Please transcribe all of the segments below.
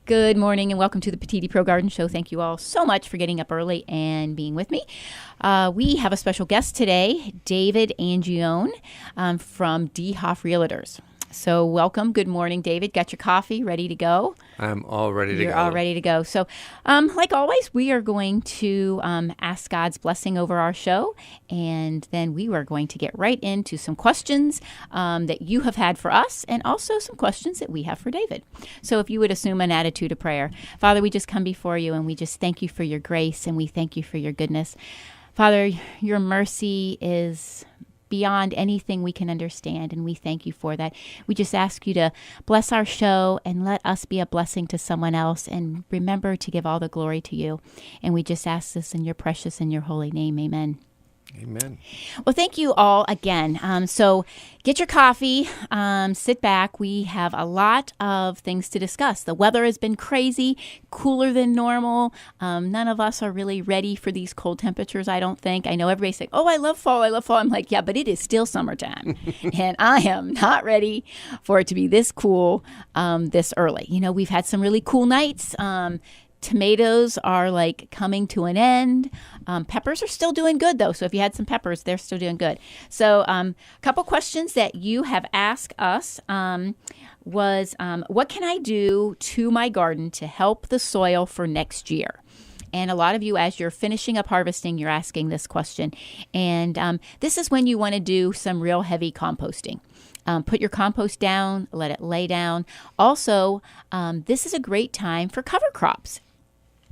Good morning and welcome to the Petitti Pro Garden Show. Thank you all so much for getting up early and being with me. We have a special guest today, David Angione from D. Hoff Realtors. So welcome. Good morning, David. Got your coffee ready to go? I'm all ready to go. You're all ready to go. So like always, we are going to ask God's blessing over our show, and then we are going to get right into some questions that you have had for us, and also some questions that we have for David. So if you would assume an attitude of prayer. Father, we just come before you, and we just thank you for your grace, and we thank you for your goodness. Father, your mercy is beyond anything we can understand, and we thank you for that. We just ask you to bless our show and let us be a blessing to someone else, and remember to give all the glory to you. And we just ask this in your precious and your holy name. Amen. Amen. Well, thank you all again. So get your coffee, sit back. We have a lot of things to discuss. The weather has been crazy, cooler than normal. None of us are really ready for these cold temperatures, I don't think. I know everybody's saying, oh, I love fall. I'm like, yeah, but it is still summertime. And I am not ready for it to be this cool this early. You know, we've had some really cool nights. Tomatoes are like coming to an end. Peppers are still doing good, though. So if you had some peppers, they're still doing good. So a couple questions that you have asked us was, what can I do to my garden to help the soil for next year? And a lot of you, as you're finishing up harvesting, you're asking this question. And this is when you want to do some real heavy composting. Put your compost down, let it lay down. Also, this is a great time for cover crops.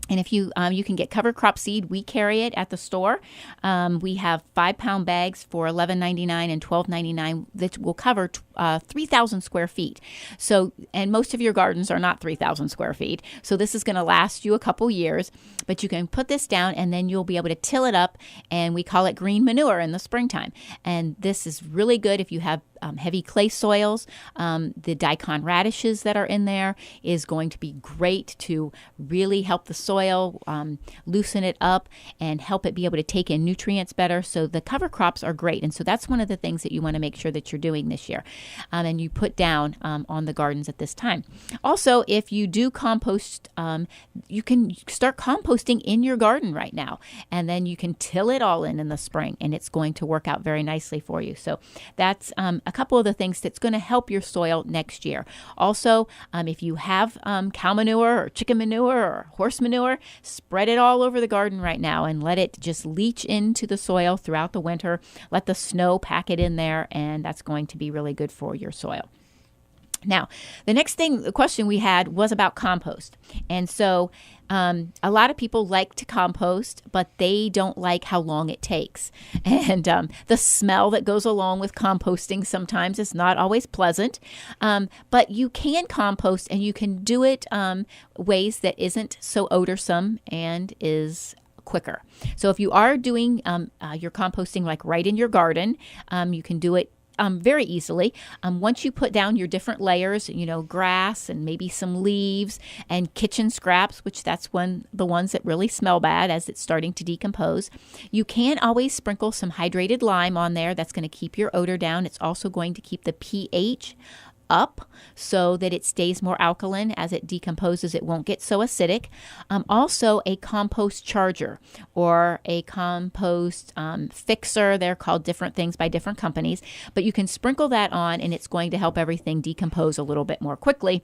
And if you can get cover crop seed, we carry it at the store. We have 5-pound bags for $11.99 and $12.99 that will cover 3,000 square feet. So, and most of your gardens are not 3,000 square feet. So this is going to last you a couple years. But you can put this down, and then you'll be able to till it up, and we call it green manure in the springtime. And this is really good if you have heavy clay soils. The daikon radishes that are in there is going to be great to really help the soil, loosen it up, and help it be able to take in nutrients better. So the cover crops are great. And so that's one of the things that you want to make sure that you're doing this year. And you put down on the gardens at this time. Also, if you do compost, you can start composting in your garden right now. And then you can till it all in the spring, and it's going to work out very nicely for you. So that's a couple of the things that's going to help your soil next year. Also, if you have cow manure or chicken manure or horse manure, spread it all over the garden right now and let it just leach into the soil throughout the winter. Let the snow pack it in there, and that's going to be really good for your soil. Now, the question we had was about compost. And so a lot of people like to compost, but they don't like how long it takes. And the smell that goes along with composting sometimes is not always pleasant. But you can compost, and you can do it ways that isn't so odorsome and is quicker. So if you are doing your composting like right in your garden, you can do it very easily. Once you put down your different layers, grass and maybe some leaves and kitchen scraps, which that's the ones that really smell bad as it's starting to decompose. You can always sprinkle some hydrated lime on there. That's going to keep your odor down. It's also going to keep the pH up so that it stays more alkaline. As it decomposes, it won't get so acidic. Also, a compost charger or a compost fixer. They're called different things by different companies, but you can sprinkle that on, and it's going to help everything decompose a little bit more quickly.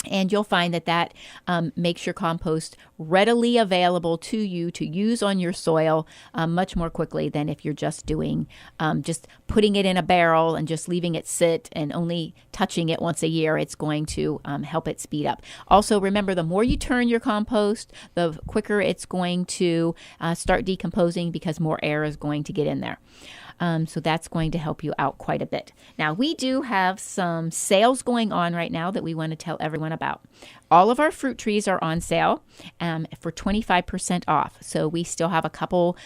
And you'll find that makes your compost readily available to you to use on your soil much more quickly than if you're just doing, just putting it in a barrel and just leaving it sit and only touching it once a year. It's going to help it speed up. Also, remember, the more you turn your compost, the quicker it's going to start decomposing because more air is going to get in there. So that's going to help you out quite a bit. Now, we do have some sales going on right now that we want to tell everyone about. All of our fruit trees are on sale for 25% off. So we still have a couple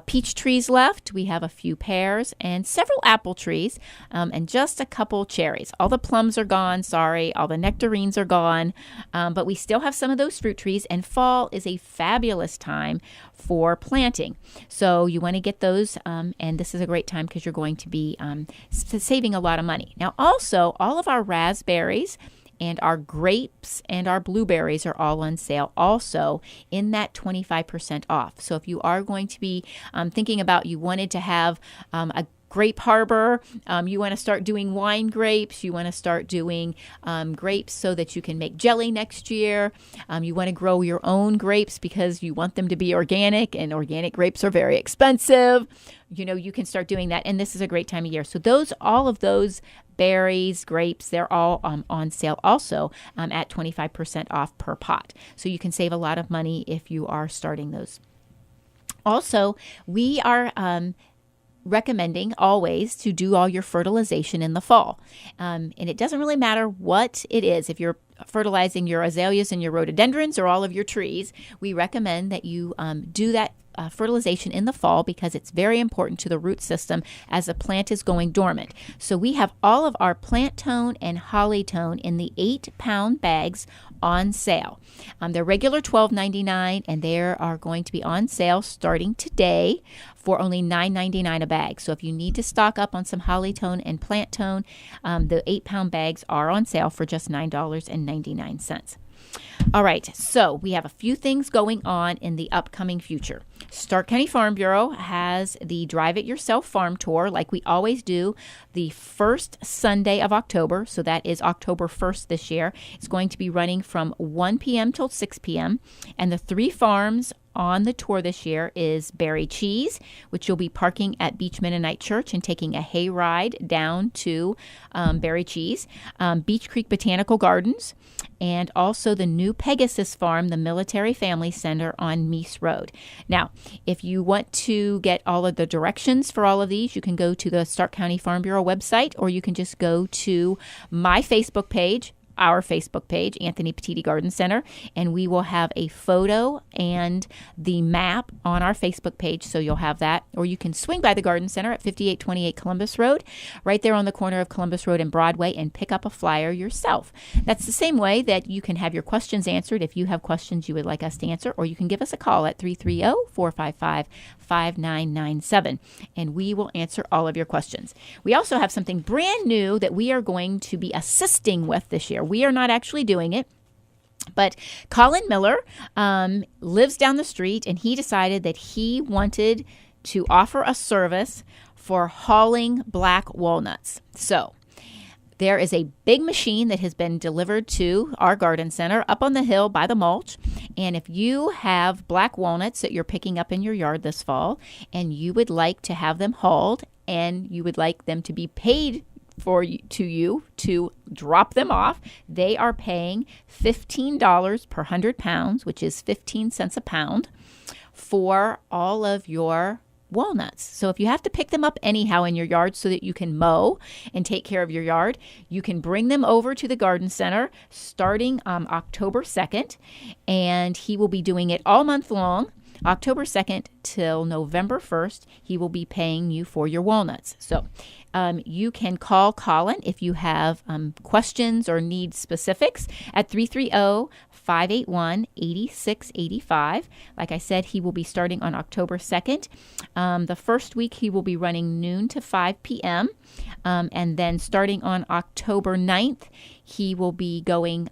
peach trees left. We have a few pears and several apple trees and just a couple cherries. All the plums are gone, sorry. All the nectarines are gone. But we still have some of those fruit trees, and fall is a fabulous time for planting. So you want to get those, and this is a great time because you're going to be saving a lot of money. Now, also, all of our raspberries And our grapes and our blueberries are all on sale also in that 25% off. So if you are going to be thinking about, you wanted to have a grape harbor, you want to start doing wine grapes, you want to start doing grapes so that you can make jelly next year, you want to grow your own grapes because you want them to be organic, and organic grapes are very expensive. You can start doing that, and this is a great time of year. So all of those berries, grapes, they're all on sale also at 25% off per pot. So you can save a lot of money if you are starting those. Also, we are recommending always to do all your fertilization in the fall. And it doesn't really matter what it is. If you're fertilizing your azaleas and your rhododendrons or all of your trees, we recommend that you do that fertilization in the fall because it's very important to the root system as the plant is going dormant. So we have all of our plant tone and holly tone in the 8-pound bags on sale. They're regular $12.99, and they are going to be on sale starting today for only $9.99 a bag. So if you need to stock up on some holly tone and plant tone, the 8-pound bags are on sale for just $9.99. All right, so we have a few things going on in the upcoming future. Stark County Farm Bureau has the Drive It Yourself Farm Tour, like we always do, the first Sunday of October. So that is October 1st this year. It's going to be running from 1 p.m. till 6 p.m. And the 3 farms on the tour this year is Berry Cheese, which you'll be parking at Beach Mennonite Church and taking a hay ride down to Berry Cheese, Beach Creek Botanical Gardens, and also the new Pegasus Farm, the Military Family Center on Meese Road. Now, if you want to get all of the directions for all of these, you can go to the Stark County Farm Bureau website, or you can just go to my Facebook page, our Facebook page, Anthony Petitti Garden Center, and we will have a photo and the map on our Facebook page, so you'll have that. Or you can swing by the Garden Center at 5828 Columbus Road, right there on the corner of Columbus Road and Broadway, and pick up a flyer yourself. That's the same way that you can have your questions answered if you have questions you would like us to answer, or you can give us a call at 330-455-5997, and we will answer all of your questions. We also have something brand new that we are going to be assisting with this year. We are not actually doing it, but Colin Miller lives down the street, and he decided that he wanted to offer a service for hauling black walnuts. So there is a big machine that has been delivered to our garden center up on the hill by the mulch. And if you have black walnuts that you're picking up in your yard this fall, and you would like to have them hauled, and you would like them to be paid to you to drop them off, they are paying $15 per 100 pounds, which is 15 cents a pound, for all of your walnuts. So if you have to pick them up anyhow in your yard so that you can mow and take care of your yard, you can bring them over to the garden center starting October 2nd, and he will be doing it all month long. October 2nd till November 1st, he will be paying you for your walnuts. So you can call Colin if you have questions or need specifics at 330-581-8685. Like I said, he will be starting on October 2nd. The first week, he will be running noon to 5 p.m. And then starting on October 9th, he will be going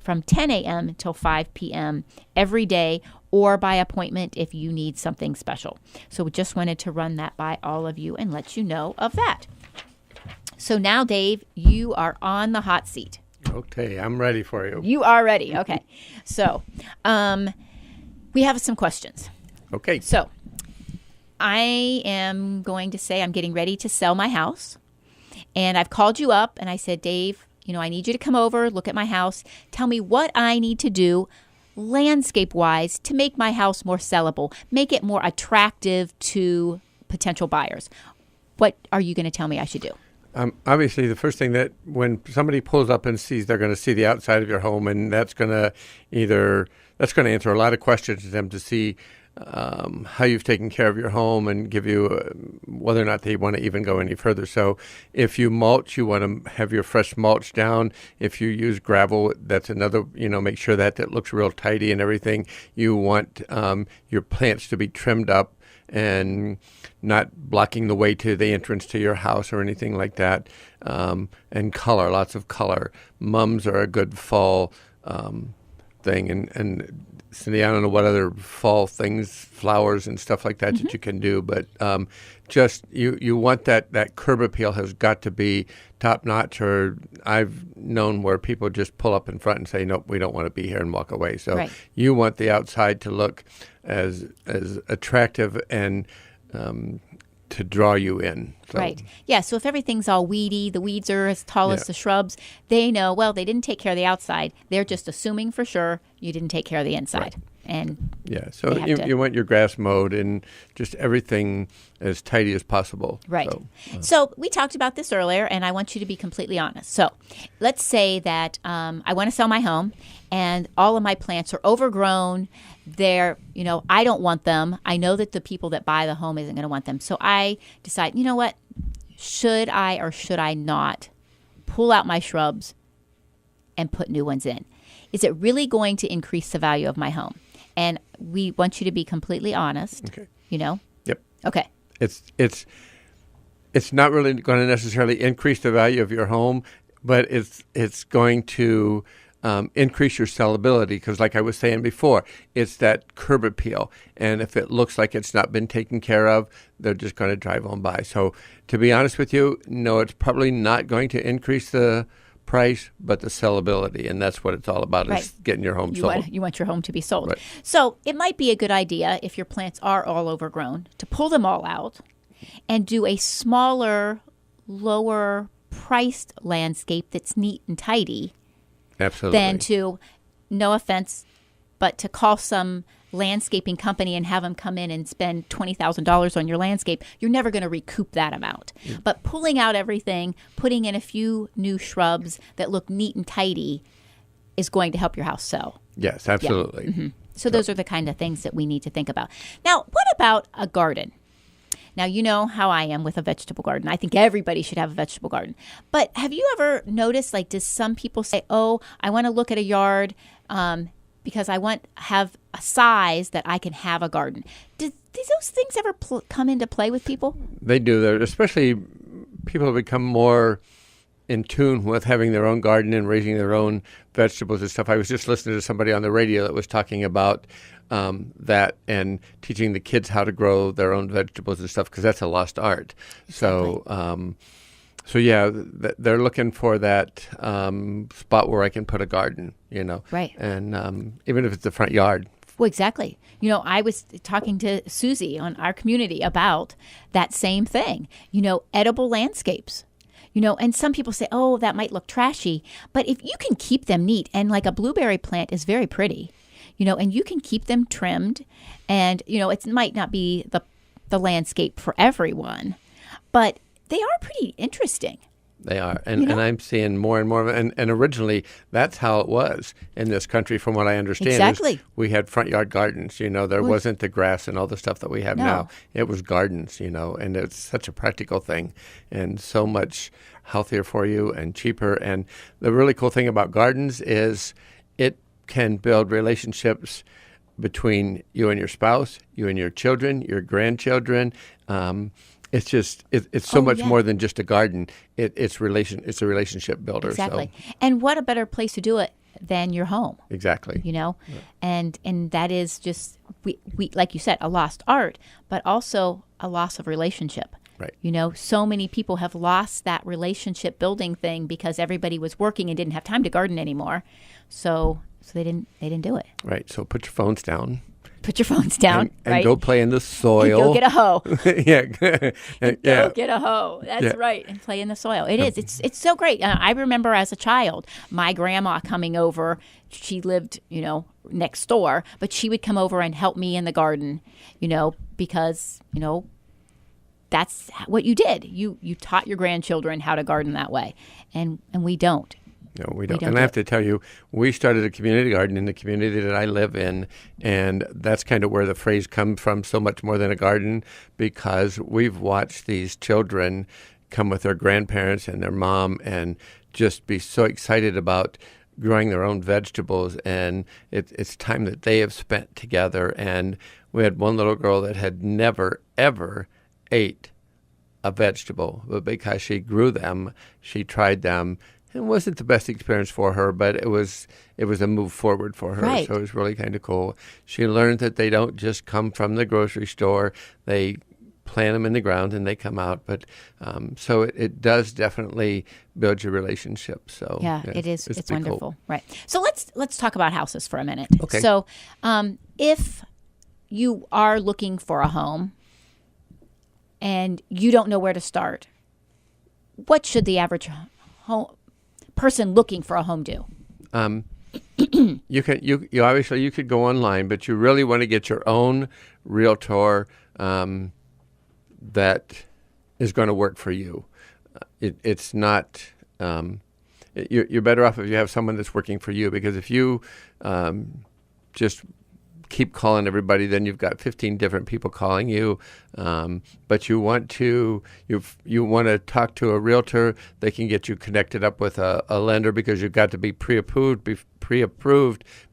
from 10 a.m. till 5 p.m. every day, or by appointment if you need something special. So we just wanted to run that by all of you and let you know of that. So now, Dave, you are on the hot seat. Okay, I'm ready for you. You are ready. Okay. So we have some questions. Okay. So I am going to say I'm getting ready to sell my house. And I've called you up and I said, Dave, I need you to come over, look at my house, tell me what I need to do landscape-wise to make my house more sellable, make it more attractive to potential buyers. What are you going to tell me I should do? Obviously, the first thing that when somebody pulls up and sees, they're going to see the outside of your home, and that's going to answer a lot of questions to them to see how you've taken care of your home and give you whether or not they want to even go any further. So if you mulch, you want to have your fresh mulch down. If you use gravel, that's another, make sure that looks real tidy and everything. You want your plants to be trimmed up and not blocking the way to the entrance to your house or anything like that. And color, lots of color. Mums are a good fall thing. And Cindy, I don't know what other fall things, flowers and stuff like that that you can do, but just you want that curb appeal has got to be top notch. Or I've known where people just pull up in front and say, nope, we don't want to be here, and walk away. So you want the outside to look as attractive and to draw you in. So. Right. Yeah. So if everything's all weedy, the weeds are as tall as the shrubs, they know, well, they didn't take care of the outside. They're just assuming for sure you didn't take care of the inside. Right. And so you want your grass mowed and just everything as tidy as possible. Right. So we talked about this earlier, and I want you to be completely honest. So let's say that I want to sell my home, and all of my plants are overgrown. They're, I don't want them. I know that the people that buy the home isn't going to want them. So I decide, you know what? Should I or should I not pull out my shrubs and put new ones in? Is it really going to increase the value of my home? And we want you to be completely honest. Okay. Yep. Okay. It's not really going to necessarily increase the value of your home, but it's going to increase your sellability, because like I was saying before, it's that curb appeal. And if it looks like it's not been taken care of, they're just going to drive on by. So to be honest with you, no, it's probably not going to increase the price, but the sellability, and that's what it's all about, is getting your home sold. You want your home to be sold. Right. So it might be a good idea, if your plants are all overgrown, to pull them all out and do a smaller, lower priced landscape that's neat and tidy. Absolutely. Than to, no offense, but to call some landscaping company and have them come in and spend $20,000 on your landscape. You're never going to recoup that amount. But pulling out everything, putting in a few new shrubs that look neat and tidy is going to help your house sell. Yes, absolutely. Yeah. So those are the kind of things that we need to think about. Now, what about a garden? Now, you know how I am with a vegetable garden. I think everybody should have a vegetable garden. But have you ever noticed, does some people say, oh, I want to look at a yard because I want to have a size that I can have a garden? Do those things ever come into play with people? They do. Especially people have become more in tune with having their own garden and raising their own vegetables and stuff. I was just listening to somebody on the radio that was talking about that, and teaching the kids how to grow their own vegetables and stuff, because that's a lost art. Exactly. They're looking for that spot where I can put a garden, Right. And even if it's the front yard. Well, exactly. I was talking to Susie on our community about that same thing, edible landscapes. And some people say, oh, that might look trashy. But if you can keep them neat, and like a blueberry plant is very pretty, and you can keep them trimmed, and, it might not be the landscape for everyone, but they are pretty interesting. They are. And I'm seeing more and more of it. And originally, that's how it was in this country, from what I understand. Exactly. We had front yard gardens. There wasn't the grass and all the stuff that we have now. It was gardens, and it's such a practical thing and so much healthier for you and cheaper. And the really cool thing about gardens is it can build relationships between you and your spouse, you and your children, your grandchildren. It's just it's so much more than just a garden. It's a relationship builder. Exactly. So. And what a better place to do it than your home? Exactly. Yeah. And that is just we like you said, a lost art, but also a loss of relationship. Right. So many people have lost that relationship building thing because everybody was working and didn't have time to garden anymore. So they didn't do it. Right. So put your phones down. Put your phones down, and go play in the soil. And go get a hoe. Go get a hoe. That's right, and play in the soil. It's so great. I remember as a child, my grandma coming over. She lived, next door, but she would come over and help me in the garden, because that's what you did. You taught your grandchildren how to garden that way, and we don't. No, we don't. And I have to tell you, we started a community garden in the community that I live in, and that's kind of where the phrase comes from, so much more than a garden, because we've watched these children come with their grandparents and their mom and just be so excited about growing their own vegetables, and it's time that they have spent together. And we had one little girl that had never, ever ate a vegetable, but because she grew them, she tried them. It wasn't the best experience for her, but it was a move forward for her. Right. So it was really kind of cool. She learned that they don't just come from the grocery store. They plant them in the ground and they come out. But so it does definitely build your relationship. So yeah, it is. It's wonderful. Cool. Right. So let's talk about houses for a minute. Okay. So if you are looking for a home and you don't know where to start, what should the average person looking for a home do? You obviously you could go online, but you really want to get your own realtor that is going to work for you. It's not. You're better off if you have someone that's working for you, because if you just keep calling everybody, then you've got 15 different people calling you. But you want to talk to a realtor. They can get you connected up with a lender, because you've got to be pre-approved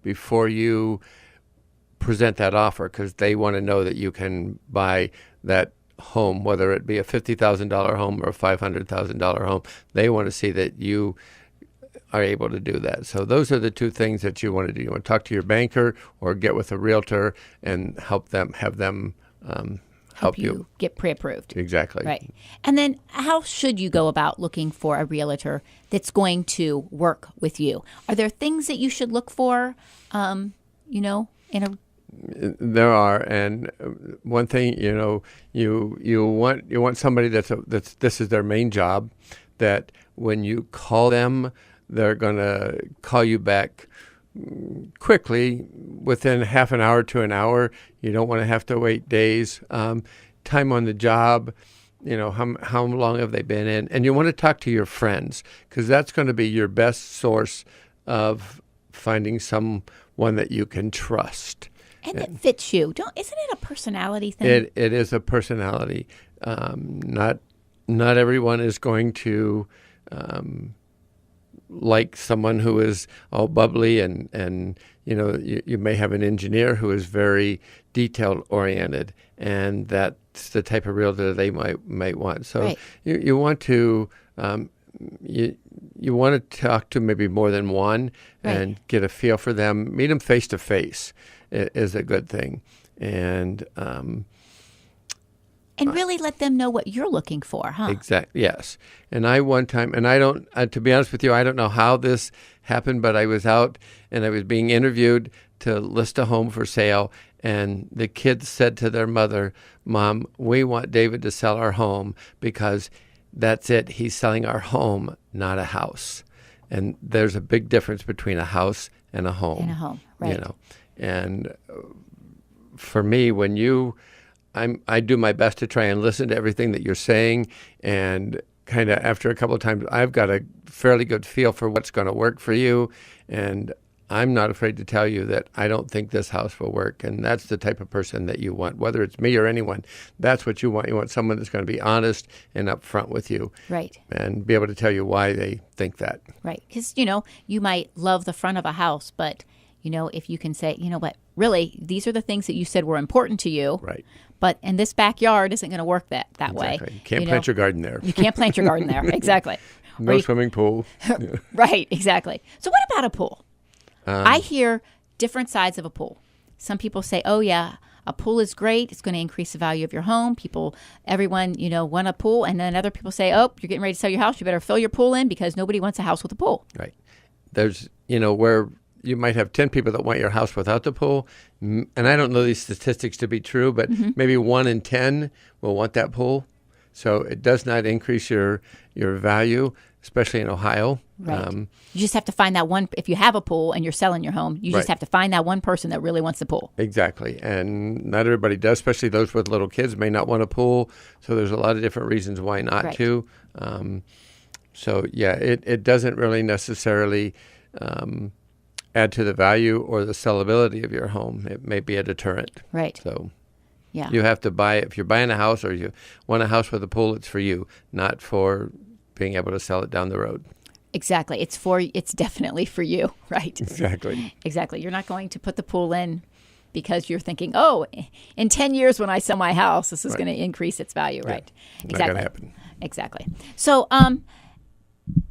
before you present that offer, because they want to know that you can buy that home, whether it be a $50,000 home or a $500,000 home. They want to see that you are able to do that. So those are the two things that you want to do. You want to talk to your banker or get with a realtor and have them help you get pre-approved. Exactly. Right. And then how should you go about looking for a realtor that's going to work with you? Are there things that you should look for, in a... There are, and one thing, you want somebody that's this is their main job, that when you call them, they're going to call you back quickly, within half an hour to an hour. You don't want to have to wait days. Time on the job, how long have they been in? And you want to talk to your friends, because that's going to be your best source of finding someone that you can trust. And that fits you. Isn't it a personality thing? It is a personality. Not everyone is going to like someone who is all bubbly, and you may have an engineer who is very detail oriented, and that's the type of realtor they might want. So right. you want to you want to talk to maybe more than one, right. and get a feel for them. Meet them face to face is a good thing, and really let them know what you're looking for, huh? Exactly. Yes. And I don't, to be honest with you, I don't know how this happened, but I was out and I was being interviewed to list a home for sale, and the kids said to their mother, "Mom, we want David to sell our home because that's it. He's selling our home, not a house." And there's a big difference between a house and a home. And a home, right. And for me, I do my best to try and listen to everything that you're saying, and kind of after a couple of times, I've got a fairly good feel for what's going to work for you, and I'm not afraid to tell you that I don't think this house will work, and that's the type of person that you want, whether it's me or anyone. That's what you want. You want someone that's going to be honest and upfront with you, right, and be able to tell you why they think that. Right, because you might love the front of a house, but if you can say, what, really, these are the things that you said were important to you, right? But in this backyard isn't going to work that way. Exactly. You can't plant your garden there. You can't plant your garden there. Exactly. No swimming pool. Right, exactly. So what about a pool? I hear different sides of a pool. Some people say, oh, yeah, a pool is great. It's going to increase the value of your home. Everyone, want a pool. And then other people say, oh, you're getting ready to sell your house. You better fill your pool in because nobody wants a house with a pool. Right. There's, where you might have 10 people that want your house without the pool. And I don't know these statistics to be true, but maybe 1 in 10 will want that pool. So it does not increase your value, especially in Ohio. Right. You just have to find that one. If you have a pool and you're selling your home, you just have to find that one person that really wants the pool. Exactly. And not everybody does, especially those with little kids may not want a pool. So there's a lot of different reasons why not to. So, yeah, it doesn't really necessarily add to the value or the sellability of your home. It may be a deterrent. Right. So yeah, you have to buy it. If you're buying a house or you want a house with a pool, it's for you, not for being able to sell it down the road. Exactly. It's definitely for you, right? Exactly. Exactly. You're not going to put the pool in because you're thinking, oh, in 10 years when I sell my house, this is going to increase its value, right? Not Exactly. going to happen. Exactly. So,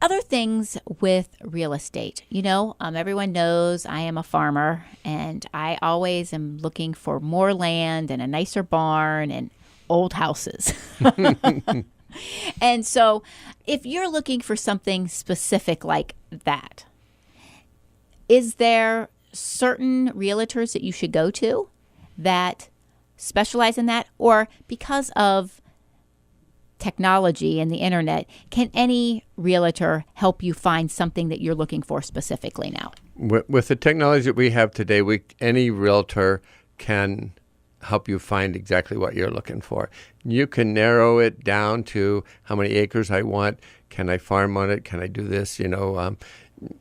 other things with real estate, everyone knows I am a farmer, and I always am looking for more land and a nicer barn and old houses. And so if you're looking for something specific like that, is there certain realtors that you should go to that specialize in that? Or because of technology and the internet, can any realtor help you find something that you're looking for specifically now? With the technology that we have today, any realtor can help you find exactly what you're looking for. You can narrow it down to how many acres I want. Can I farm on it? Can I do this?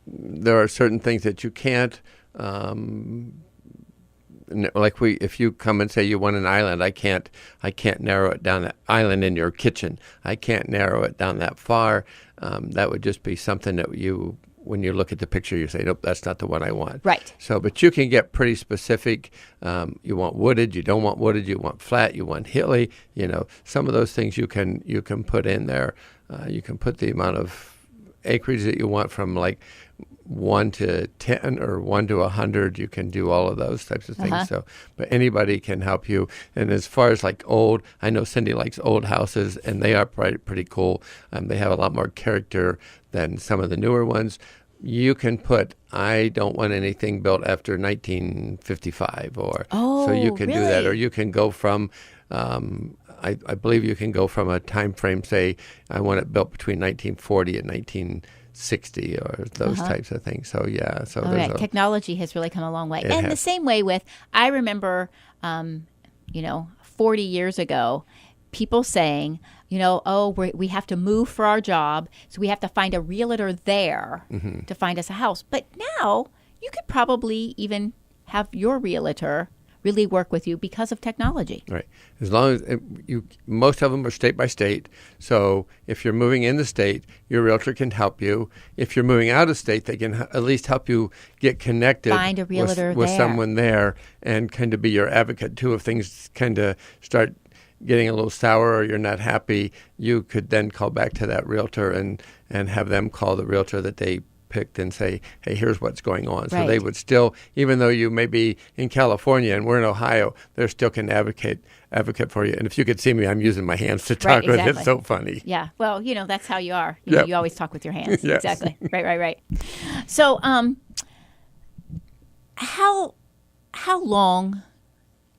There are certain things that you can't. If you come and say you want an island, I can't narrow it down, that island in your kitchen. I can't narrow it down that far. That would just be something that when you look at the picture, you say, nope, that's not the one I want. Right. So, but you can get pretty specific. You want wooded, you don't want wooded, you want flat, you want hilly. Some of those things you can put in there. You can put the amount of acreage that you want from like 1 to 10 or 1 to 100. You can do all of those types of things. Uh-huh. So, but anybody can help you. And as far as like old, I know Cindy likes old houses, and they are pretty cool. They have a lot more character than some of the newer ones. You can put, I don't want anything built after 1955, so you can do that, or you can go from. I believe you can go from a time frame, say, I want it built between 1940 and 1960, or those types of things. So, yeah. So technology has really come a long way. And the same way I remember, 40 years ago, people saying, we have to move for our job, so we have to find a realtor there to find us a house. But now you could probably even have your realtor really work with you because of technology. Right. As long as most of them are state by state. So if you're moving in the state, your realtor can help you. If you're moving out of state, they can at least help you get connected. Find a realtor with there. Someone there, and kind of be your advocate too. If things kind of start getting a little sour or you're not happy, you could then call back to that realtor and have them call the realtor that they picked and say, hey, here's what's going on. So they would still, even though you may be in California and we're in Ohio, they still can advocate for you. And if you could see me, I'm using my hands to talk with. It's so funny. Yeah. Well, that's how you are. You always talk with your hands. Yes. Exactly. Right. So how long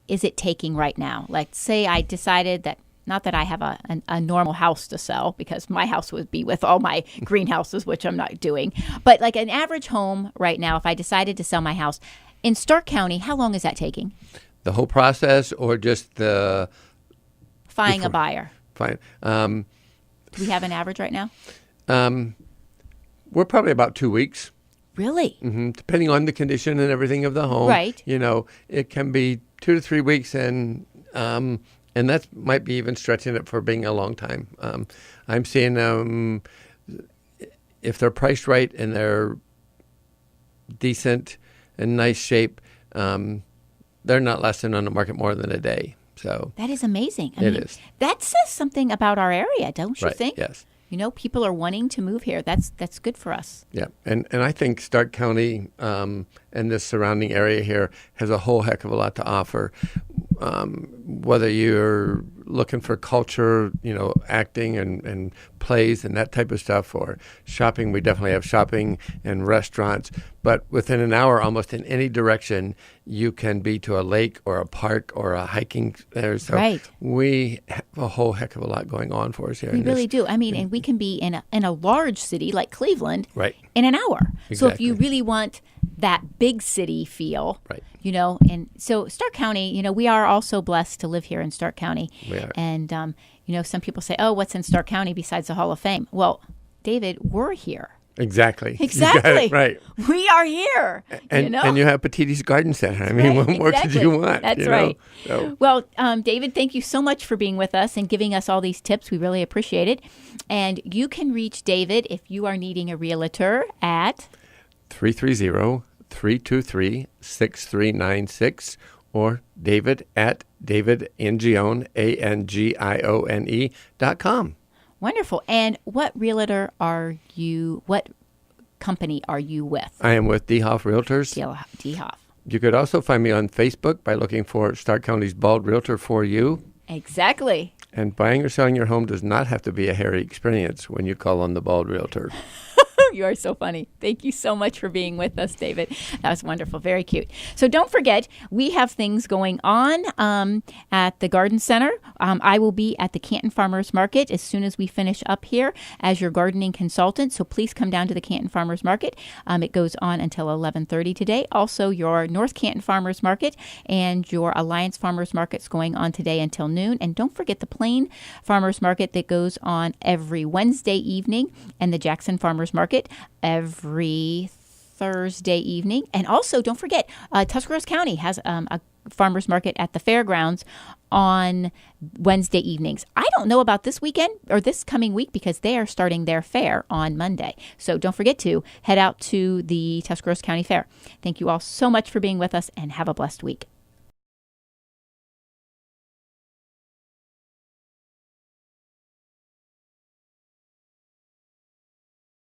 is it taking right now? Like, say I decided that, not that I have a normal house to sell, because my house would be with all my greenhouses, which I'm not doing. But like an average home right now, if I decided to sell my house in Stark County, how long is that taking? The whole process, or just the finding a buyer? Fine. Do we have an average right now? We're probably about 2 weeks. Really? Mm-hmm. Depending on the condition and everything of the home. Right. It can be 2 to 3 weeks, and that might be even stretching it for being a long time. I'm seeing if they're priced right and they're decent and nice shape, they're not lasting on the market more than a day. So that is amazing. It is. That says something about our area, don't you think? Yes. People are wanting to move here. That's good for us. Yeah, and I think Stark County and this surrounding area here has a whole heck of a lot to offer. Whether you're looking for culture, acting and plays and that type of stuff, or shopping, we definitely have shopping and restaurants. But within an hour, almost in any direction, you can be to a lake or a park or a hiking there. So we have a whole heck of a lot going on for us here. We really do. And we can be in a large city like Cleveland in an hour. Exactly. So if you really want that big city feel, and so Stark County, we are also blessed to live here in Stark County. We are. And, some people say, oh, what's in Stark County besides the Hall of Fame? Well, David, we're here. Exactly. You got Exactly. it right. We are here. And you have Petitti's Garden Center. I mean, what more could you want? That's right. So. Well, David, thank you so much for being with us and giving us all these tips. We really appreciate it. And you can reach David if you are needing a realtor at 330-323-6396 or David at davidangione, ANGIONE.com. Wonderful. And what realtor are you, what company are you with? I am with DeHoff Realtors. DeHoff. You could also find me on Facebook by looking for Stark County's Bald Realtor for you. Exactly. And buying or selling your home does not have to be a hairy experience when you call on the Bald Realtor. You are so funny. Thank you so much for being with us, David. That was wonderful. Very cute. So don't forget, we have things going on at the Garden Center. I will be at the Canton Farmers Market as soon as we finish up here as your gardening consultant. So please come down to the Canton Farmers Market. It goes on until 11:30 today. Also, your North Canton Farmers Market and your Alliance Farmers Market's going on today until noon. And don't forget the Plain Farmers Market that goes on every Wednesday evening, and the Jackson Farmers Market every Thursday evening. And also, don't forget, Tuscarawas County has a farmers market at the fairgrounds on Wednesday evenings. I don't know about this weekend or this coming week because they are starting their fair on Monday. So don't forget to head out to the Tuscarawas County Fair. Thank you all so much for being with us and have a blessed week.